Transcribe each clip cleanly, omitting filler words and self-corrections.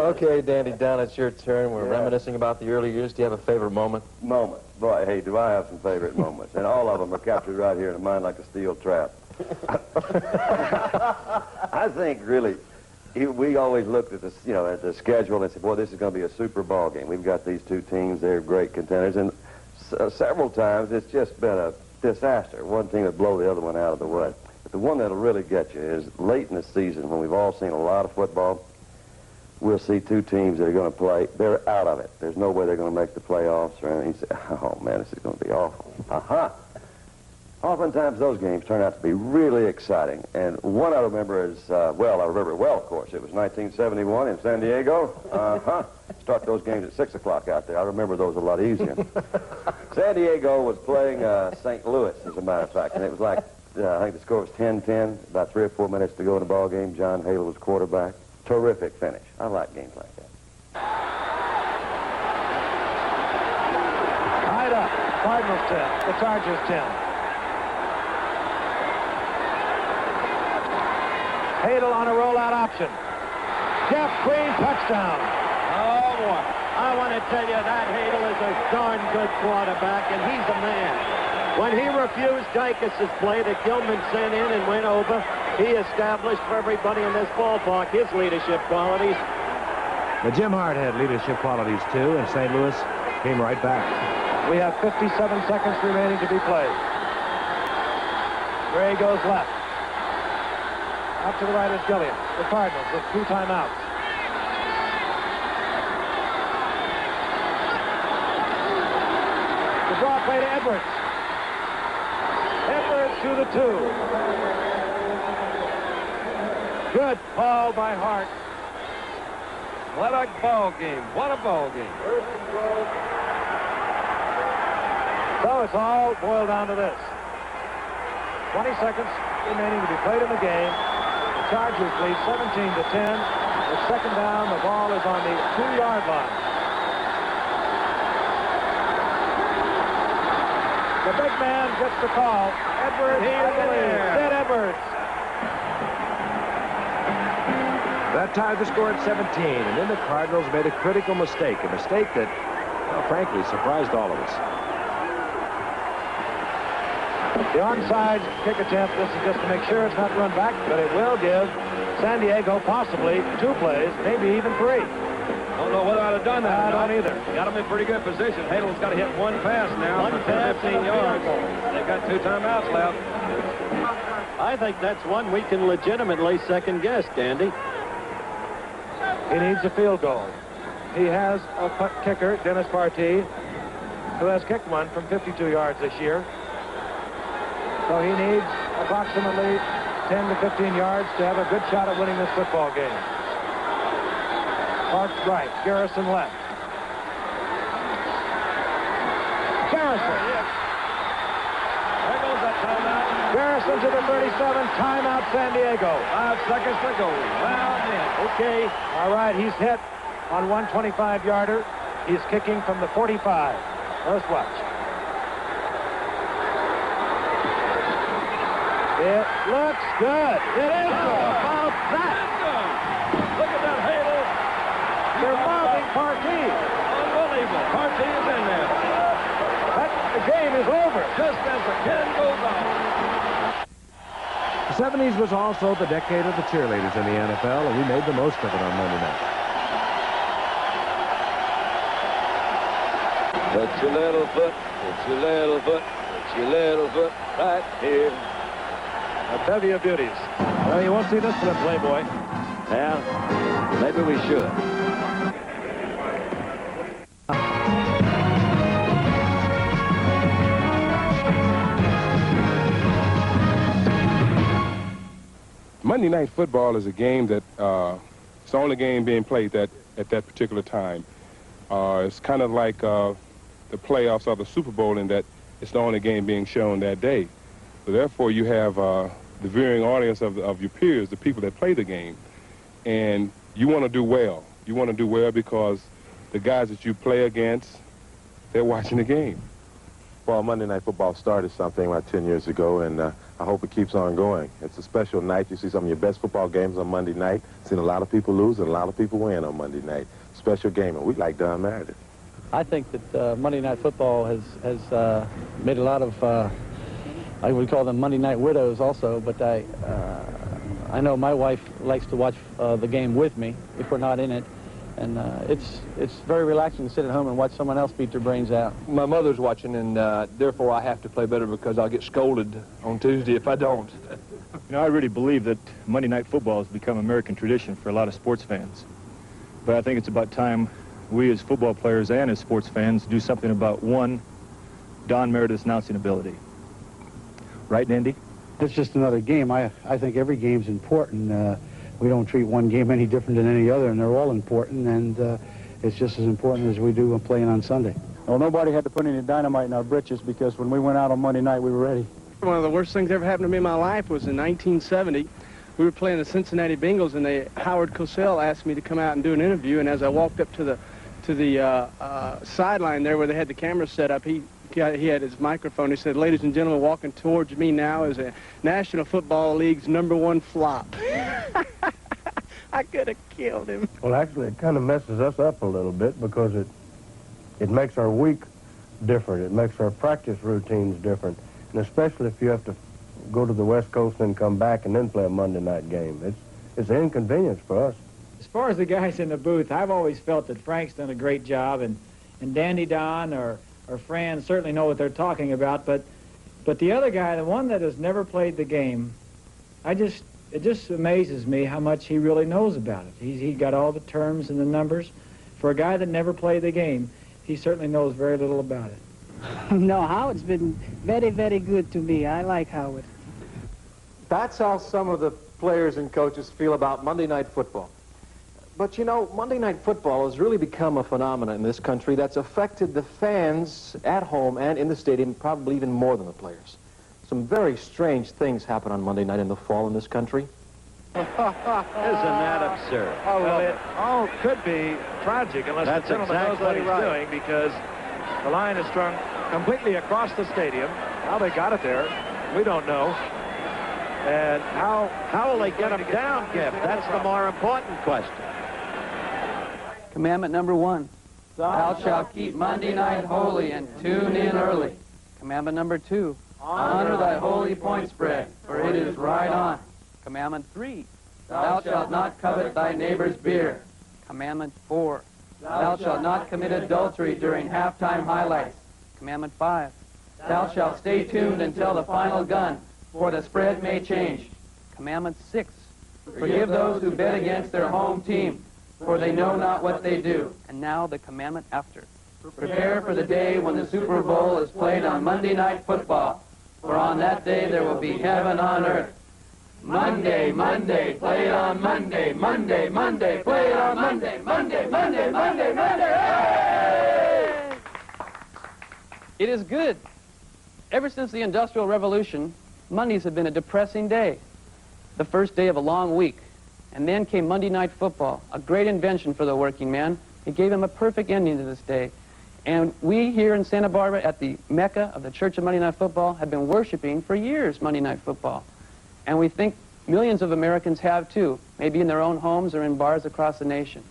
Okay, Dandy, down, it's your turn. We're reminiscing about the early years. Do you have a favorite moment? Moment. Boy, hey, do I have some favorite moments. And all of them are captured right here in a mind like a steel trap. I think, really, we always looked at this, at the schedule and said, boy, this is going to be a super ball game. We've got these two teams. They're great contenders. And several times it's just been a disaster. One team would blow the other one out of the way. But the one that'll really get you is late in the season when we've all seen a lot of football. We'll see two teams that are going to play. They're out of it. There's no way they're going to make the playoffs or anything. You say, oh, man, this is going to be awful. Oftentimes those games turn out to be really exciting. And one I remember is, I remember it well, of course. It was 1971 in San Diego. Start those games at 6 o'clock out there. I remember those a lot easier. San Diego was playing St. Louis, as a matter of fact. And it was like, I think the score was 10-10, about 3 or 4 minutes to go in the ball game. John Hale was quarterback. Terrific finish. I like games like that. Tied up. Cardinals 10. The Chargers 10. Hadel on a rollout option. Jeff Green, touchdown. Oh, boy. I want to tell you that Hadel is a darn good quarterback, and he's a man. When he refused Dykes' play that Gilman sent in and went over, he established for everybody in this ballpark his leadership qualities. But Jim Hart had leadership qualities, too, and St. Louis came right back. We have 57 seconds remaining to be played. Gray goes left. Up to the right is Gilliam. The Cardinals with 2 timeouts. The draw play to Edwards. Edwards to the 2. Good ball by Hart. What a ball game. What a ball game. So it's all boiled down to this. 20 seconds remaining to be played in the game. The Chargers lead 17-10. It's second down. The ball is on the 2-yard line. The big man gets the call. Edwards, Sid Edwards. That tied the score at 17, and then the Cardinals made a critical mistake, a mistake that, frankly, surprised all of us. The onside kick attempt, this is just to make sure it's not run back, but it will give San Diego possibly 2 plays, maybe even 3. Don't know whether I'd have done that. I don't either. Got him in pretty good position. Hadel's got to hit one pass now. One pass, 15 yards. They've got 2 timeouts left. I think that's one we can legitimately second guess, Dandy. He needs a field goal. He has a kicker, Dennis Partee, who has kicked one from 52 yards this year. So he needs approximately 10 to 15 yards to have a good shot at winning this football game. Parks right, Garrison left. Garrison. There goes that timeout. Garrison to the 37, timeout San Diego. 5 seconds to go. Well, man. Okay, all right, he's hit on 125-yarder. He's kicking from the 45. Let's watch. It looks good. It is good. About that. Look at that Hadel. They're mobbing Partee. Unbelievable. Partee is in there. The game is over. Just as the 10 goes on. The 70s was also the decade of the cheerleaders in the NFL, and we made the most of it on Monday night. Put your little foot, put your little foot, put your little foot right here. A bevy of beauties. Well, you won't see this one in Playboy. Yeah, maybe we should. Monday Night Football is a game that it's the only game being played at that particular time. It's kind of like the playoffs or the Super Bowl in that it's the only game being shown that day. So therefore, you have the viewing audience of your peers, the people that play the game, and you want to do well. You want to do well because the guys that you play against, they're watching the game. Well, Monday Night Football started something about 10 years ago, and I hope it keeps on going. It's a special night. You see some of your best football games on Monday night. Seen a lot of people lose and a lot of people win on Monday night. Special game, and we like Don Meredith. I think that Monday Night Football has made a lot of, I would call them Monday night widows also, but I know my wife likes to watch the game with me if we're not in it. And it's very relaxing to sit at home and watch someone else beat their brains out. My mother's watching, and therefore I have to play better because I'll get scolded on Tuesday if I don't. You know, I really believe that Monday Night Football has become American tradition for a lot of sports fans. But I think it's about time we as football players and as sports fans do something about, one, Don Meredith's announcing ability. Right, Andy? It's just another game. I think every game's important. We don't treat one game any different than any other, and they're all important, and it's just as important as we do when playing on Sunday. Well, nobody had to put any dynamite in our britches because when we went out on Monday night, we were ready. One of the worst things ever happened to me in my life was in 1970. We were playing the Cincinnati Bengals, and Howard Cosell asked me to come out and do an interview, and as I walked up to the sideline there where they had the cameras set up, he had his microphone. He said, "Ladies and gentlemen, walking towards me now is a National Football League's #1 flop." I could have killed him. Well, actually, it kind of messes us up a little bit because it makes our week different. It makes our practice routines different, and especially if you have to go to the West Coast and come back and then play a Monday night game. It's an inconvenience for us. As far as the guys in the booth, I've always felt that Frank's done a great job, and Dandy Don or Fran certainly know what they're talking about, but the other guy, the one that has never played the game, it just amazes me how much he really knows about it. He got all the terms and the numbers. For a guy that never played the game, he certainly knows very little about it. No, Howard's been very, very good to me. I like Howard. That's how some of the players and coaches feel about Monday Night Football. But, you know, Monday Night Football has really become a phenomenon in this country that's affected the fans at home and in the stadium probably even more than the players. Some very strange things happen on Monday night in the fall in this country. Isn't that absurd? Well, it all could be tragic unless the gentleman knows what he's doing, because the line is strung completely across the stadium. How they got it there, we don't know. And how will they get them down, Gibb? That's the more important question. Commandment number 1, thou shalt keep Monday night holy and tune in early. Commandment number 2, honor thy holy point spread, for it is right on. Commandment 3, thou shalt not covet thy neighbor's beer. Commandment 4, thou shalt not commit adultery during halftime highlights. Commandment 5, thou shalt stay tuned until the final gun, for the spread may change. Commandment 6, forgive those who bet against their home team, for they know not what they do. And now the commandment after. Prepare for the day when the Super Bowl is played on Monday Night Football, for on that day there will be heaven on earth. Monday, Monday, play it on Monday, Monday, Monday, play it on Monday, Monday, Monday, Monday, Monday. Hey! It is good. Ever since the Industrial Revolution, Mondays have been a depressing day, the first day of a long week. And then came Monday Night Football, a great invention for the working man. It gave him a perfect ending to this day. And we here in Santa Barbara at the Mecca of the Church of Monday Night Football have been worshiping for years Monday Night Football. And we think millions of Americans have too, maybe in their own homes or in bars across the nation.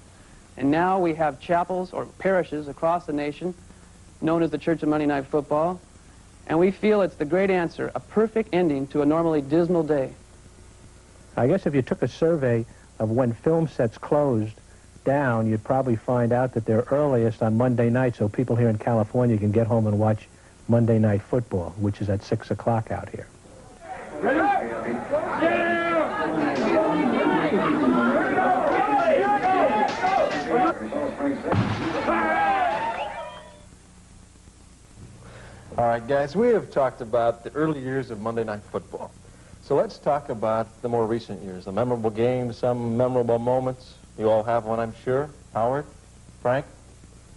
And now we have chapels or parishes across the nation known as the Church of Monday Night Football. And we feel it's the great answer, a perfect ending to a normally dismal day. I guess if you took a survey of when film sets closed down, you'd probably find out that they're earliest on Monday night, so people here in California can get home and watch Monday Night Football, which is at 6 o'clock out here. Ready? All right, guys, we have talked about the early years of Monday Night Football. So let's talk about the more recent years, the memorable games, some memorable moments. You all have one, I'm sure. Howard? Frank?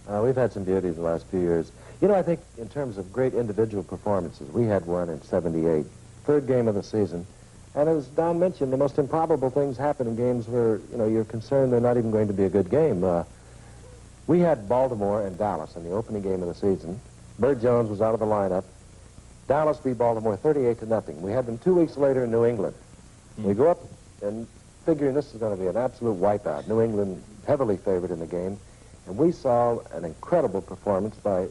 We've had some beauties the last few years. You know, I think in terms of great individual performances, we had one in '78, third game of the season. And as Don mentioned, the most improbable things happen in games where, you know, you're concerned they're not even going to be a good game. We had Baltimore and Dallas in the opening game of the season. Bert Jones was out of the lineup. Dallas beat Baltimore 38-0. We had them 2 weeks later in New England. We go up and figuring this is going to be an absolute wipeout. New England heavily favored in the game. And we saw an incredible performance by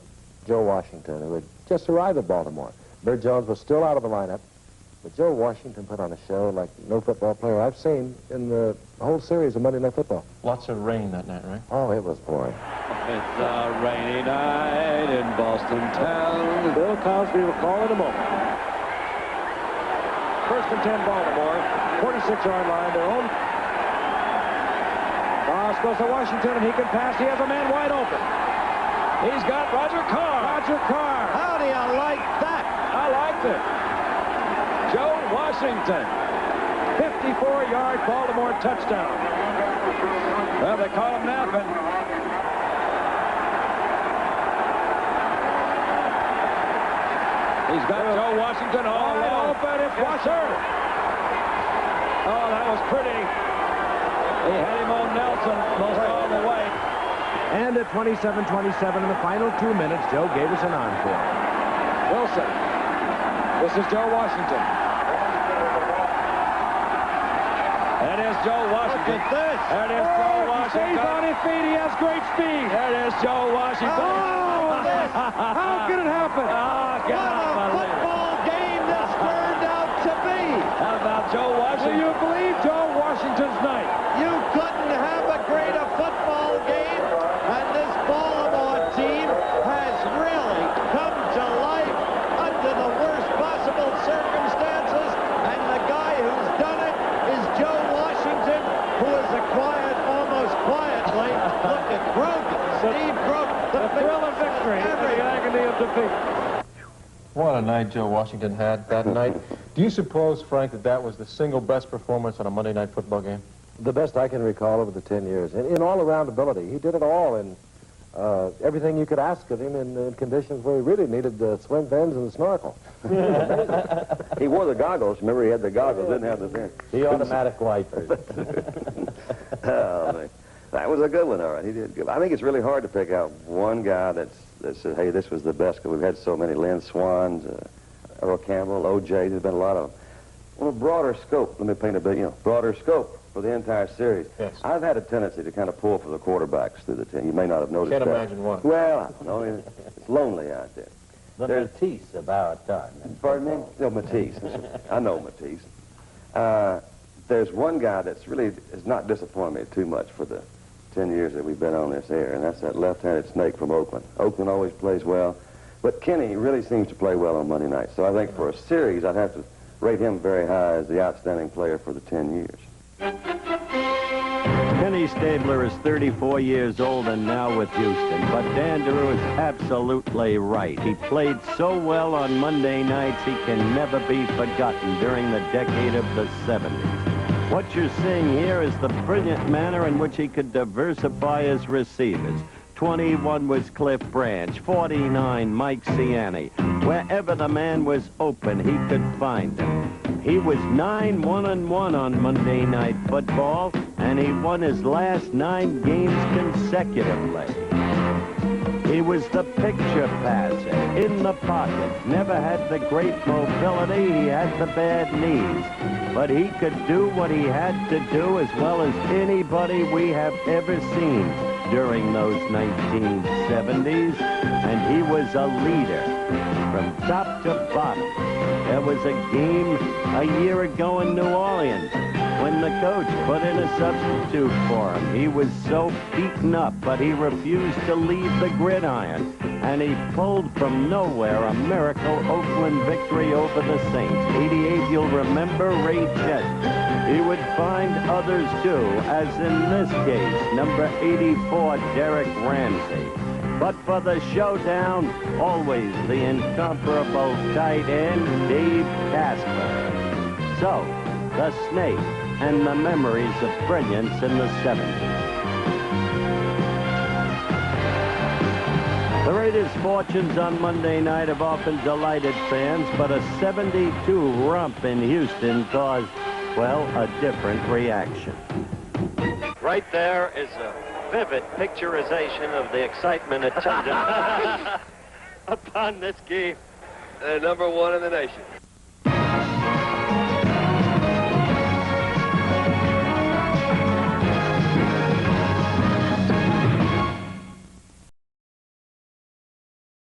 Joe Washington, who had just arrived at Baltimore. Bert Jones was still out of the lineup. But Joe Washington put on a show like no football player I've seen in the whole series of Monday Night Football. Lots of rain that night, right? Oh, it was pouring. It's a rainy night in Boston town. Bill Cosby will call in a moment. First and 10 Baltimore, 46-yard line, their own. Toss goes to Washington, and he can pass. He has a man wide open. He's got Roger Carr. Roger Carr. How do you like that? I liked it. Joe Washington, 54-yard Baltimore touchdown. Well, they call him napping. He's got Joe Washington all open. It's Washer. Oh, that was pretty. He had him on Nelson most all the way. And at 27-27 in the final 2 minutes, Joe gave us an encore. Wilson. This is Joe Washington. That is Joe Washington. Look at this. There it is Joe Washington. He stays on his feet. He has great speed. There it is Joe Washington. Oh, how could it happen? What a football game this turned out to be. How about Joe Washington? Do you believe Joe Washington's night? You couldn't have a greater football game, and this Baltimore team has really come to life under the worst possible circumstances, and the guy who's done it is Joe Washington, who is acquired almost quietly. Look at Grogan, Steve Grogan. The thrill of victory and the agony of defeat. What a night Joe Washington had that night. Do you suppose, Frank, that that was the single best performance on a Monday Night Football game? The best I can recall over the 10 years. In all-around ability. He did it all in everything you could ask of him in conditions where he really needed the swim fins and the snorkel. He wore the goggles. Remember, he had the goggles, didn't have the fins. The automatic wipers. Oh, man. That was a good one, all right. He did good. I think it's really hard to pick out one guy that said, hey, this was the best, because we've had so many. Lynn Swans, Earl Campbell, O.J. There's been a lot of them. On a broader scope, let me paint a bit, broader scope for the entire series. Yes. I've had a tendency to kind of pull for the quarterbacks through the team. You may not have noticed Can't that. imagine why. Well, I don't know. It's lonely out there. The Matisse of our time. Pardon me? No, Matisse. I know Matisse. There's one guy that's really has not disappointed me too much for the 10 years that we've been on this air, and that's that left-handed snake from Oakland. Oakland always plays well, but Kenny really seems to play well on Monday night. So I think for a series, I'd have to rate him very high as the outstanding player for the 10 years. Kenny Stabler is 34 years old and now with Houston, but Dan Dereau is absolutely right. He played so well on Monday nights, he can never be forgotten during the decade of the 70s. What you're seeing here is the brilliant manner in which he could diversify his receivers. 21 was Cliff Branch, 49 Mike Ciani. Wherever the man was open, he could find him. He was 9-1-1 on Monday Night Football, and he won his last 9 games consecutively. He was the picture passer, in the pocket, never had the great mobility, he had the bad knees. But he could do what he had to do as well as anybody we have ever seen during those 1970s, and he was a leader from top to bottom. There was a game a year ago in New Orleans when the coach put in a substitute for him. He was so beaten up, but he refused to leave the gridiron, and he pulled from nowhere a miracle Oakland victory over the Saints. 88, you'll remember Ray Chester. He would find others too, as in this case, number 84, Derek Ramsey. But for the showdown, always the incomparable tight end, Dave Casper. So, the Snake and the memories of brilliance in the 70s. The Raiders' fortunes on Monday night have often delighted fans, but a 72 romp in Houston caused, well, a different reaction. Right there is a vivid picturization of the excitement attendant upon this game. they're number one in the nation.